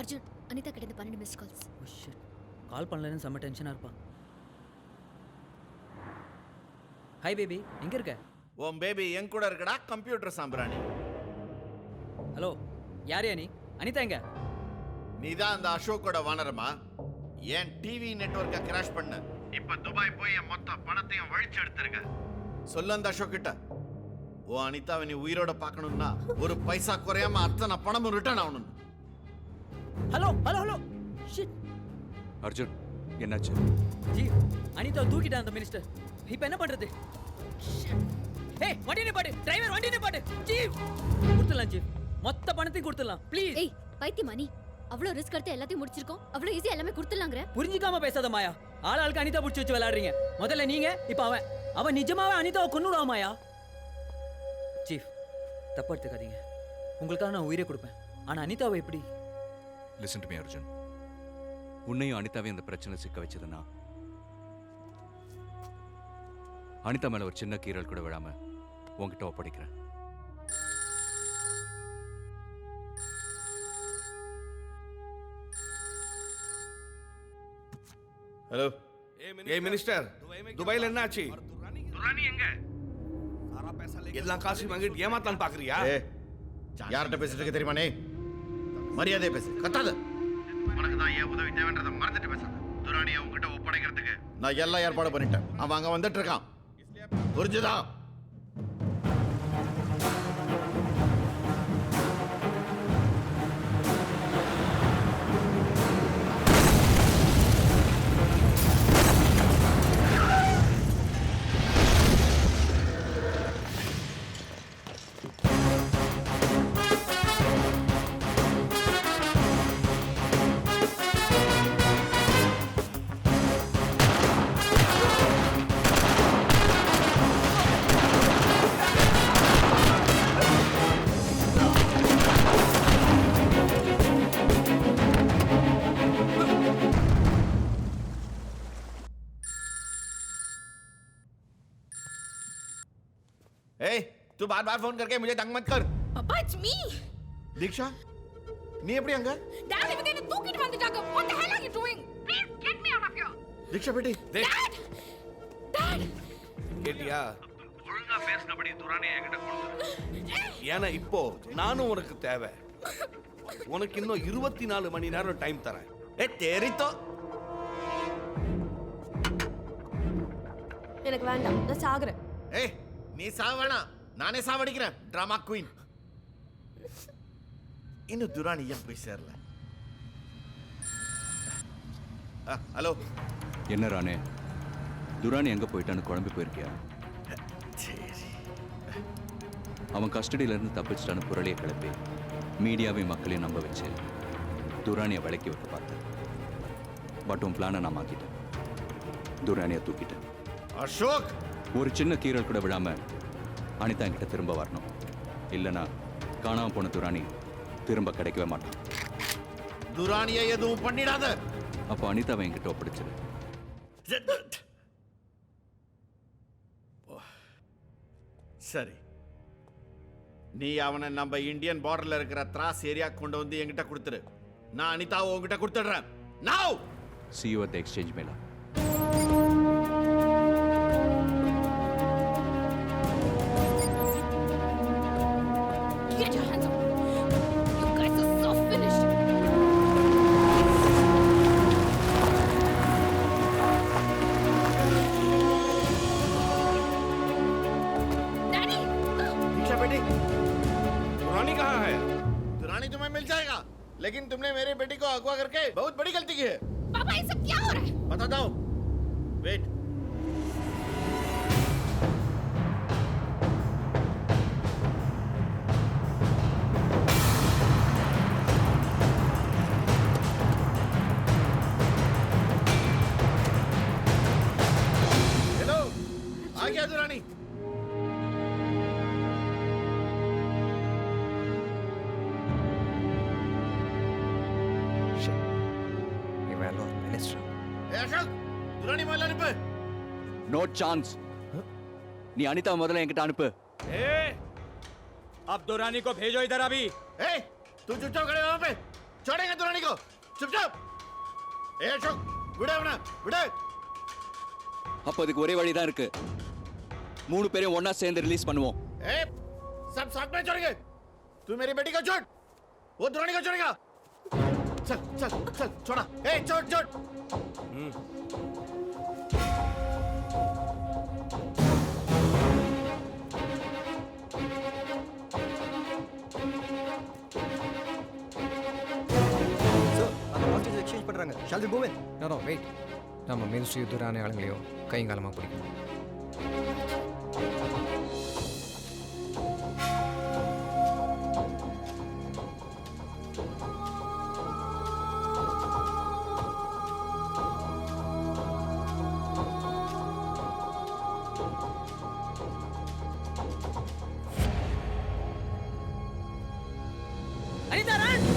அர்ஜுன், அனிதா கிட்ட இருந்து 12 miss calls. Oh shit, கால் பண்ணலன்னு செம்ம டென்ஷனாக இருப்பா. ஹாய் பேபி, எங்கே இருக்க? உன் பேபி என் கூட இருக்கடா, கம்ப்யூட்டர் சாம்பிராணி. ஹலோ, யாரையா நீ? அனிதா எங்க? நீதான் அந்த அசோக்கோட வானரமா? ஏன் டிவி நெட்வொர்க்கை கிராஷ் பண்ண, இப்ப துபாய் போய் என் மொத்த பணத்தையும் வழிச்சு எடுத்திருக்க. சொல்லு அந்த அசோக் கிட்ட, ஓ அனிதாவை நீ உயிரோட பார்க்கணும்னா ஒரு பைசா குறையாம அத்தனை பணமும் ரிட்டர்ன் ஆகணும். Hello hello hello shit. Arjun, என்னாச்சு? ஜி, அனிதா தூக்கிட்டா அந்த மினிஸ்டர். இப்போ என்ன பண்றது? ஏய், வண்டி நிப்பாட்டு, டிரைவர் வண்டி நிப்பாட்டு. ஜி, கொடுத்துடலாம் ஜி, மொத்த பணத்தையும் கொடுத்துடலாம் ப்ளீஸ். ஏய் பைத்தியமா நீ? அவ்வளோ ரிஸ்க் எடுத்து எல்லாத்தையும் முடிச்சிருக்கோம், அவ்வளோ ஈஸியா எல்லாமே கொடுத்துடலாங்கற? புரிஞ்சிக்காம பேசாத மாயா. ஆளுக்கு அனிதா பிடிச்சி வச்சு விளையாடுறீங்க. முதல்ல நீங்க, இப்போ அவன் நிஜமாவே அனிதாவை கொன்னுடுவா மாயா. சீஃப், தப்பா எடுத்துக்காதீங்க. உங்களுக்காக நான் உயிரை கொடுப்பேன். ஆனா அனிதாவை எப்படி? லிசன் டு மீ அர்ஜுன், உன்னையும் அனிதாவையும் அந்த பிரச்சனை சிக்க வச்சதுன்னா அனிதா மேல ஒரு சின்ன கீறல் கூட விழாம உன்கிட்ட ஒப்படைக்கிறேன். ஹலோ. ஏய் மினிஸ்டர், துபாயில என்ன ஆச்சு? துரானி எங்க? எல்லா காசையும் வாங்கிட்டு ஏமாத்தான் பாக்குறியா? யார்கிட்ட பேசிட்டு இருக்க தெரியுமா? நீ மரியாதை பேசு, கத்தாத. உனக்கு தான் ஏன் உதவி தேவைன்றத மறந்துட்டு பேசாத. துரானியை உங்ககிட்ட ஒப்படைக்கிறதுக்கு நான் எல்லாம் ஏற்பாடு பண்ணிட்டேன். அவன் அங்க வந்துட்டு இருக்கான், புரிஞ்சுதா? तू बार-बार फोन करके मुझे तंग मत कर. Papa, it's me. दीक्षा, நீ எப்படி அங்க? Dad, இவங்க என்ன தூக்கிட்டு வந்துட்டாங்க. What the hell are you doing? Please get me out of here. दीक्षा बेटी, Dad. Dad. கேட்டியா? ஒழுங்கா பேசினபடி துரானியை என்கிட்ட கொடுத்து. ஏன்னா இப்போ நானும் உனக்கு தேவை. உனக்கு இன்னும் 24 மணி நேரம் டைம் தரேன். ए तेरी तो எனக்கு வேண்டாம், நான் சாகுறேன். ए நீ சாவணா, நானே சாவடிக்கிறேன். Drama queen. இன்னும் துரானி ஏன் போய் சேரல? ஹலோ. என்ன ராணே, துரானி எங்க போயிட்டான்னு குழம்பி போயிருக்கியா? சரி. அவன் கஸ்டடியில இருந்து தப்பிச்சிட்டான்னு புரளியை கிளப்பி மீடியாவையும் மக்களையும் நம்ப வச்சு துரானியை விலக்கி வைக்க பார்த்தேன். பட் உன் பிளானை நான் மாத்திட்டேன். துரானியை தூக்கிட்டேன். அசோக், ஒரு சின்ன கீறல் கூட விழாம அனிதா என்கிட்ட திரும்ப வரணும். இல்லைனா காணாம போன துரானி திரும்ப கிடைக்கவே மாட்டான். துரானியை எதுவும் பண்ணிடாத. அப்போ அனிதாவை என்கிட்ட ஒப்படைச்சிரு. சரி, நீ அவனை நம்ம இந்தியன் பார்டர்ல இருக்கிற திராஸ் ஏரியா கொண்டு வந்து என்கிட்ட கொடுத்துரு. நான் அனிதாவை உங்ககிட்ட கொடுத்துடுறேன். Now! See you at the exchange mela. Get your hands up. You guys are so finished. Daddy! दीक्षा बेटी, துரானி कहाँ है? दुरानी तुम्हें मिल जाएगा, लेकिन तुमने मेरी बेटी को अगवा करके बहुत बड़ी गलती की है. पापा, ये सब क्या हो रहा है? बताता हूँ. वेट. हेलो, आ गया दुरानी. दुरानी मोहल्ला निपे. No chance. நீ அனிதா முதல்ல என்கிட்ட அனுப்பு. अब दुरानी को भेजो इधर अभी. ए, तू चुप खड़े वहां पे. छोड़ेंगे दुरानी को चुपचाप ए अशोक விடு அவனை விடு அப்போ அதுக்கு ஒரே வழிதான் இருக்கு 3 பேரையும் ஒண்ணா சேர்ந்து ரிலீஸ் பண்ணுவோம் ए सब साथ में छोड़ेंगे तू मेरी बेटी को छोड़ वो दुरानी को छोड़ेगा चल चल चल छोड़ा ए छोड़ छोड़ எக்ஸ்சேஞ்ச் பண்றாங்க shall we move in no wait நம்ம மினிஸ்ட்ரி துரான ஆளுங்களையோ கைங்காலமாக பிடிக்கணும் அனிதா ரன்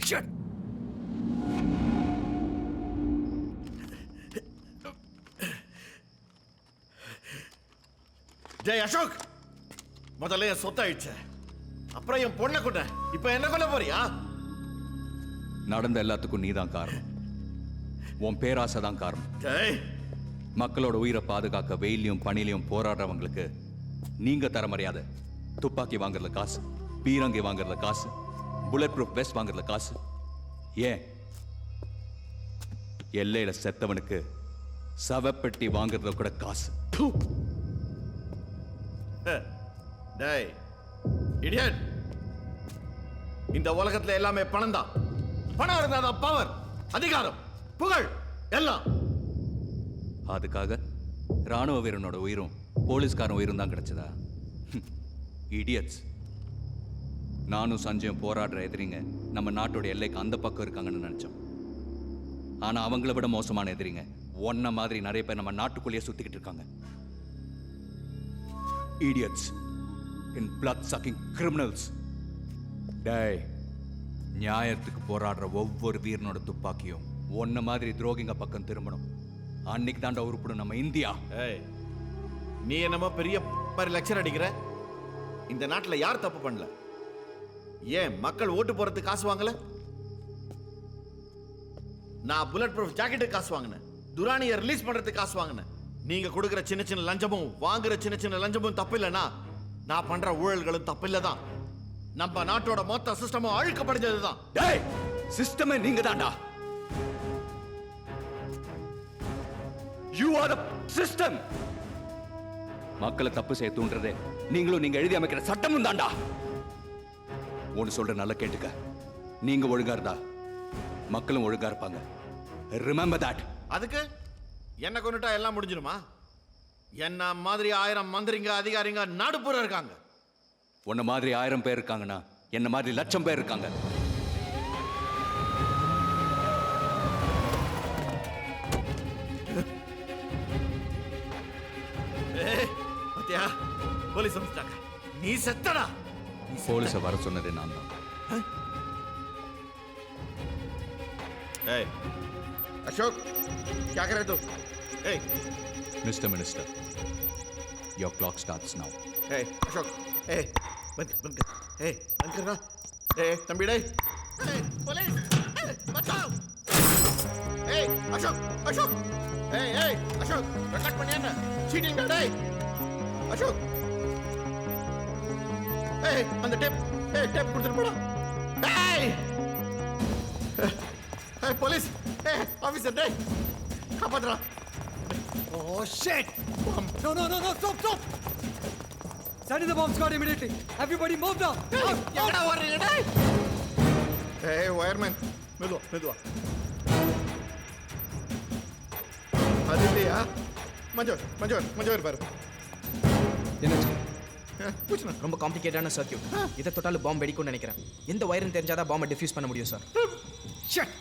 Shit! ஜெய் அசோக் முதல்ல என் சொத்தாயிடுச்சு அப்புறம் என் பொண்ணை கொண்ட இப்ப என்ன கொல்ல போறியா நடந்த எல்லாத்துக்கும் நீதான் காரணம் உன் பேராசை தான் காரணம் ஜெய் மக்களோட உயிரை பாதுகாக்க வெயிலையும் பனிலையும் போராடுறவங்களுக்கு நீங்க தர மரியாதை துப்பாக்கி வாங்குறதுல காசு பீரங்கி வாங்குறதுல காசு புல்லட் ப்ரூஃப் வெஸ்ட் வாங்குறதுல காசு ஏன் எல்லையில செத்தவனுக்கு சவப்பெட்டி வாங்குறதுல கூட காசு டேய் இடியட் இந்த உலகத்துல எல்லாமே பணம் தான் பணம் இருந்தாதான் பவர் அதிகாரம் புகழ் எல்லாம் அதுக்காக ராணுவ வீரனோட உயிரும் போலீஸ்காரன் உயிரும் தான் கிடைச்சதா இடியட்ஸ் நானும் சஞ்சயும் போராடுற எதிரிங்க நம்ம நாட்டோட எல்லைக்கு அந்த பக்கம் இருக்காங்கன்னு நினைச்சோம் ஆனா அவங்கள விட மோசமான எதிரிங்க ஒன்ன மாதிரி நிறைய பேர் நம்ம நாட்டுக்குள்ளேயே சுத்திக்கிட்டு இருக்காங்க idiots in blood sucking criminals டேய் நியாயத்துக்கு போராடுற ஒவ்வொரு வீரனோட துப்பாக்கியும் ஒன்ன மாதிரி துரோகிங்க பக்கம் திரும்பணும் அன்னைக்கு தாண்டா உருப்படும் நம்ம இந்தியா. ஏய், நீ என்னமோ பெரிய லெக்சர் அடிக்கிற. இந்த நாட்டுல யார் தப்பு பண்ணல? ஏன் மக்கள் ஓட்டு போறதுக்கு காசு வாங்கல? நான் புல்லட் ப்ரூஃப் ஜாக்கெட்டுக்கு காசு வாங்கினேன், துரானியை ரிலீஸ் பண்றதுக்கு காசு வாங்கினேன். நீங்க கொடுக்குற சின்ன சின்ன லஞ்சமும் வாங்குற சின்ன சின்ன லஞ்சமும் தப்பு இல்லைன்னா நான் பண்ற ஊழல்களும் தப்பு இல்லதான். நம்ம நாட்டோட மொத்த சிஸ்டமும் அழுக்கப்படுறதுதான். டேய், சிஸ்டமே நீங்க தாண்டா. You are the system. மக்களை தப்பு செய்ய தூண்டுறதே நீங்களும் நீங்க எழுதி அமைக்கிற சட்டமும் தாண்டா. ஒன்னு சொல்ற நல்லா கேட்டுக்க. நீங்க ஒழுங்கா இருந்தா மக்களும் ஒழுங்கா இருப்பாங்க. Remember that. அதுக்கு என்ன கொண்டுட்டா எல்லாம் முடிஞ்சிருமா? என்ன மாதிரி 1000 மந்திரிங்க அதிகாரிங்க நாடு பூரா இருக்காங்க. உன்ன மாதிரி 1000 பேர் இருக்காங்கன்னா என்ன மாதிரி 1,00,000 பேர் இருக்காங்க. பத்தியா, போலீஸ் வந்துட்டாங்க. நீ செத்தடா. போலீஸை வர சொன்னதே நான் தான். ஏய் அசோக், क्या कर रहे तू? ஏய் Mr. Minister, your clock starts now. ஏய் அசோக், ஏய் बंद कर, ஏய் बंद कर रहा. ஏய் தம்பி டேய், ஏய் போலீஸ், ஏய் பச்சாவ். ஏய் அசோக், அசோக், ஏய் அசோக், ரெக்கார்ட் பண்ணியா என்ன? சீட்டிங் டேய் அசோக். ஏய் அந்த டேப் கொடுத்துட்டு போடா. ஏய் ஏய் போலீஸ், ஏய் ஆபீசர் டேய் காப்பாத்துடா. Oh shit! Bomb! No! Stop! Send in the bomb squad immediately. Everybody move now. எங்கடா ஓடுறீங்க டேய்? ஏய் வயர்மேன், மெதுவா. அது இல்லையா? மஞ்சள் பாரு. என்னாச்சு? பூச்சனா ரொம்ப காம்ப்ளிகேட்டான சர்க்யூட். இதை தொட்டாலும் பாம்பு வெடிக்கும்னு நினைக்கிறேன். எந்த வயர்னு தெரிஞ்சாதான் பாம்பை டிஃப்யூஸ் பண்ண முடியும் சார். Shit!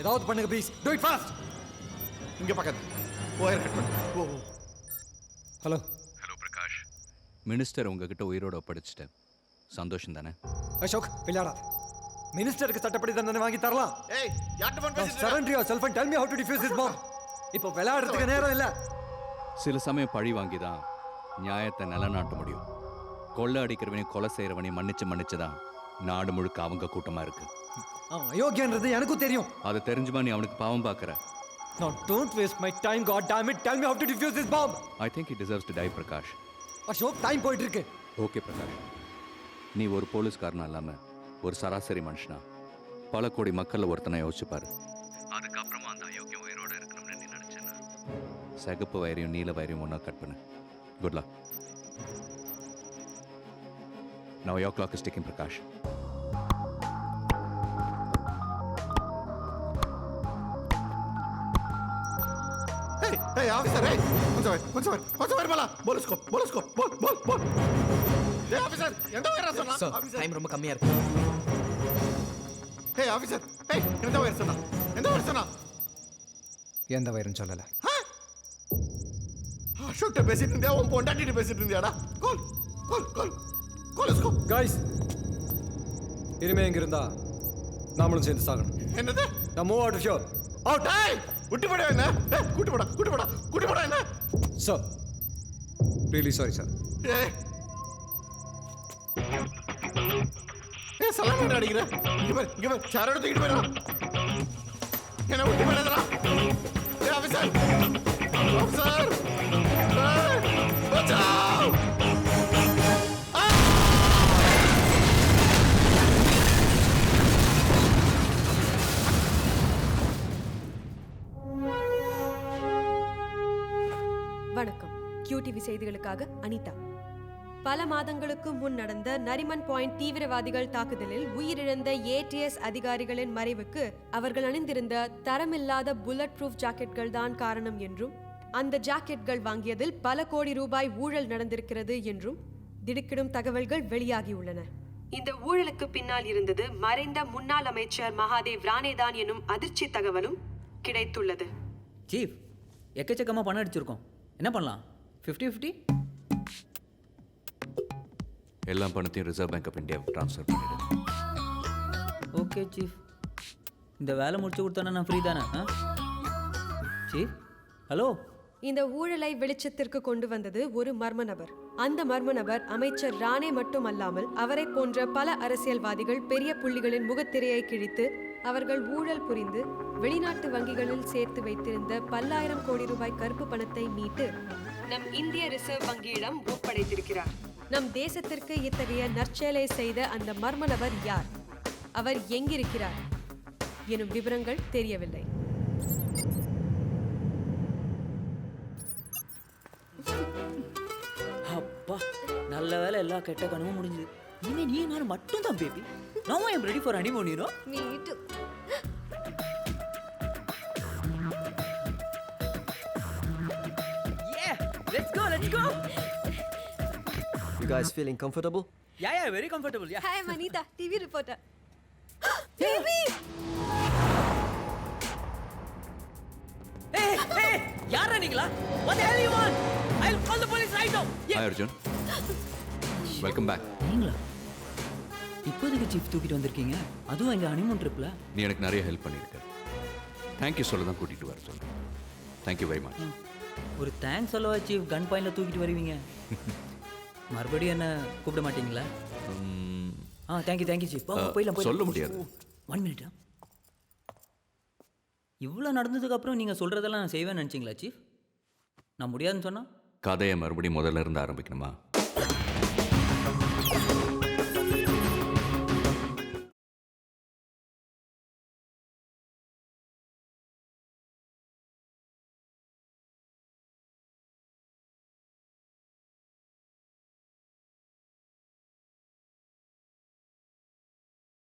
ஏதாவது பண்ணுங்க ப்ளீஸ். Do it fast. இங்க பக்கத்து ஒயர் கட் பண்ணு. ஓ ஹலோ. ஹலோ பிரகாஷ். மினிஸ்டர் உங்ககிட்ட உயிரோட ஒப்படைச்சிட்டேன். சந்தோஷம் தானே? அசோக் விளையாடாத. மினிஸ்டருக்கு சட்டப்படி தண்டனை வாங்கி தரலாம். ஏய் யார்ட்ட ஃபோன் பேசிட்டு? Surrender yourself and tell me how to defuse this bomb. இப்போ விளையாடுறதுக்கு நேரம் இல்ல. சில சமயம் பழி வாங்கி தான் நியாயத்தை நிலநாட்ட முடியும். கொள்ளை அடிக்கிறவனையும் கொலை செய்கிறவனையும் மன்னிச்சு தான் நாடு முழுக்க அவங்க கூட்டமா இருக்கு. அவன் அயோக்கியன்றது எனக்கும் தெரியும். அதை தெரிஞ்சுமா நீ அவனுக்கு பாவம் பார்க்குற? Now don't waste my time, god damn it. Tell me how to defuse this bomb. I think he deserves to die, Prakash. Ashok time போயிட்டு இருக்கு. ஓகே பிரகாஷ், நீ ஒரு போலீஸ்காரனா இல்லாம ஒரு சராசரி மனுஷனா பல கோடி மக்கள்ல ஒருத்தனை யோசிச்சு பாரு. அதுக்கப்புறமா அந்த அயோக்கியம் உயிரோட இருக்கணும்னு நீ நினைச்சேன்னா சிகப்பு வயரையும் நீல வயரையும் ஒன்றா கட் பண்ணு. Good luck. Now your clock is ticking, Prakash. Hey officer, hey. Once away mala. Bol usko. Bol. Hey officer, எந்த வயர் சொன்னா? சார் டைம் ரொம்ப கம்மியா இருக்கு. Hey officer, hey எந்த வயர் சொன்னா? எந்த வயரும் சொல்லல. அசோக் கிட்ட பேசிட்டு இருந்தியா? உன் பொண்டாட்டிட்ட பேசிட்டு இருந்தியாடா? கால் உஸ்கோ. Guys, இனிமே இங்க இருந்தா நாமளும் சேர்ந்து சாகணும். என்னது? Now move out of here. Out. டேய் விட்டு போடா என்ன? டேய் கூட்டி போடா என்ன? Sir, really sorry sir. ஏய் சலாமேடா அடிக்குற. இங்க பாரு சாரோட தூக்கிட்டு போறா. என்ன விட்டு போடா. ஏய் ஆபீசர். பச்சாவ். வணக்கம். QTV செய்திகளுக்காக அனிதா. பல மாதங்களுக்கு முன் நடந்த நரிமன் பாயிண்ட் தீவிரவாதிகள் தாக்குதலில் உயிரிழந்த ATS அதிகாரிகளின் மறைவுக்கு அவர்கள் அணிந்திருந்த தரமில்லாத புல்லட் ப்ரூஃப் ஜாக்கெட்கள் தான் காரணம் என்றும், அந்த ஜாக்கெட்கள் வாங்கியதில் பல கோடி ரூபாய் ஊழல் நடந்திருக்கிறது என்றும் திடுக்கிடும் தகவல்கள் வெளியாகியுள்ளன. இந்த ஊழலுக்கு பின்னால் இருந்தது மறைந்த முன்னாள் அமைச்சர் மகாதேவ் ரானேதான் எனும் அதிர்ச்சி தகவலும் கிடைத்துள்ளது. சீஃப், எக்கச்சக்கமாக பணம் அடிச்சிருக்கோம். என்ன பண்ணலாம்? 50-50? எல்லா பணத்தையும் ரிசர்வ் பேங்க் ஆஃப் இந்தியாவுக்கு ட்ரான்ஸ்ஃபர் பண்ணிடு. ஓகே சீஃப், இந்த வேலை முடிச்சு கொடுத்தோன்னா நான் ஃப்ரீ தானே? சீஃப் ஹலோ இந்த ஊழலை வெளிச்சத்திற்கு கொண்டு வந்தது ஒரு மர்ம நபர். அந்த மர்ம நபர் அமைச்சர் ராணே மட்டுமல்லாமல் அவரை போன்ற பல அரசியல்வாதிகள் பெரிய புள்ளிகளின் முகத்திரையை கிழித்து அவர்கள் ஊழல் புரிந்து வெளிநாட்டு வங்கிகளில் சேர்த்து வைத்திருந்த பல்லாயிரம் கோடி ரூபாய் கருப்பு பணத்தை மீட்டு நம் இந்திய ரிசர்வ் வங்கியிடம் ஒப்படைத்திருக்கிறார். நம் தேசத்திற்கு இத்தகைய நற்செயலை செய்த அந்த மர்ம நபர் யார், அவர் எங்கிருக்கிறார் எனும் விவரங்கள் தெரியவில்லை. அப்பா நல்ல வேலை எல்லா கெட்ட கனவும் முடிஞ்சது. இனிமே நீ நானும் மட்டும் தான் baby. Now I am ready for honeymoon, you know? Me too. Yeah, let's go, let's go. You guys feeling comfortable? Yeah, very comfortable, yeah. Hi, I'm Anita, TV reporter. Hey, யாரா நீங்களா? What the hell you want? I'll call the police right now. Hi Arjun, welcome back. நீங்களா? இப்போதைக்கு chief தூக்கிட்டு வந்திருக்கீங்க, அதுவும் எங்க honeymoon ட்ரிப்ல. நீ எனக்கு நிறைய ஹெல்ப் பண்ணியிருக்க. தேங்க்யூ சொல்ல தான் கூட்டிகிட்டு வர சொல்கிறேன். Thank you very much. ஒரு தேங்க்ஸ் சொல்லவா சீஃப் கன் பாயிண்ட்ல தூக்கிட்டு வருவீங்க? மறுபடியும் என்ன கூப்பிட மாட்டீங்களா? Thank you chief. போயிடலாம். சொல்ல முடியாது. 1 minute. இவ்வளோ நடந்ததுக்கு அப்புறம் நீங்கள் சொல்கிறதெல்லாம் நான் செய்வேன்னு நினச்சிங்களா சீஃப்? நான் முடியாதுன்னு சொன்னால் கதையை மறுபடியும் முதல்ல இருந்து ஆரம்பிக்கணுமா?